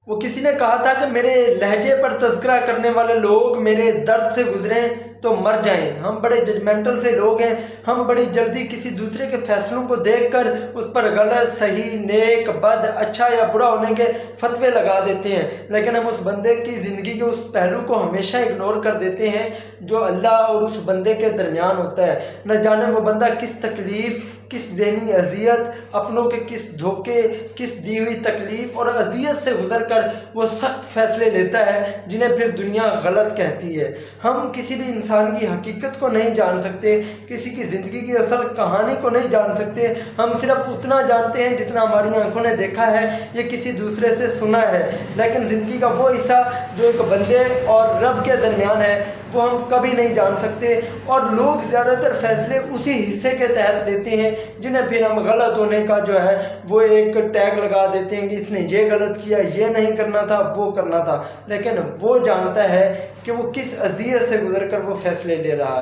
وہ کسی نے کہا تھا کہ میرے لہجے پر تذکرہ کرنے والے لوگ میرے درد سے گزریں تو مر جائیں۔ ہم بڑے ججمنٹل سے لوگ ہیں، ہم بڑی جلدی کسی دوسرے کے فیصلوں کو دیکھ کر اس پر غلط، صحیح، نیک، بد، اچھا یا برا ہونے کے فتوے لگا دیتے ہیں، لیکن ہم اس بندے کی زندگی کے اس پہلو کو ہمیشہ اگنور کر دیتے ہیں جو اللہ اور اس بندے کے درمیان ہوتا ہے۔ نہ جانے وہ بندہ کس تکلیف، کس ذہنی اذیت، اپنوں کے کس دھوکے، کس دی ہوئی تکلیف اور اذیت سے گزر کر وہ سخت فیصلے لیتا ہے جنہیں پھر دنیا غلط کہتی ہے۔ ہم کسی بھی انسان کی حقیقت کو نہیں جان سکتے، کسی کی زندگی کی اصل کہانی کو نہیں جان سکتے، ہم صرف اتنا جانتے ہیں جتنا ہماری آنکھوں نے دیکھا ہے یا کسی دوسرے سے سنا ہے، لیکن زندگی کا وہ حصہ جو ایک بندے اور رب کے درمیان ہے وہ ہم کبھی نہیں جان سکتے، اور لوگ زیادہ تر فیصلے اسی حصے کے تحت لیتے ہیں جنہیں پھر ہم غلط ہونے کا جو ہے وہ ایک ٹیگ لگا دیتے ہیں کہ اس نے یہ غلط کیا، یہ نہیں کرنا تھا، وہ کرنا تھا، لیکن وہ جانتا ہے کہ وہ کس اذیت سے گزر کر وہ فیصلے لے رہا ہے۔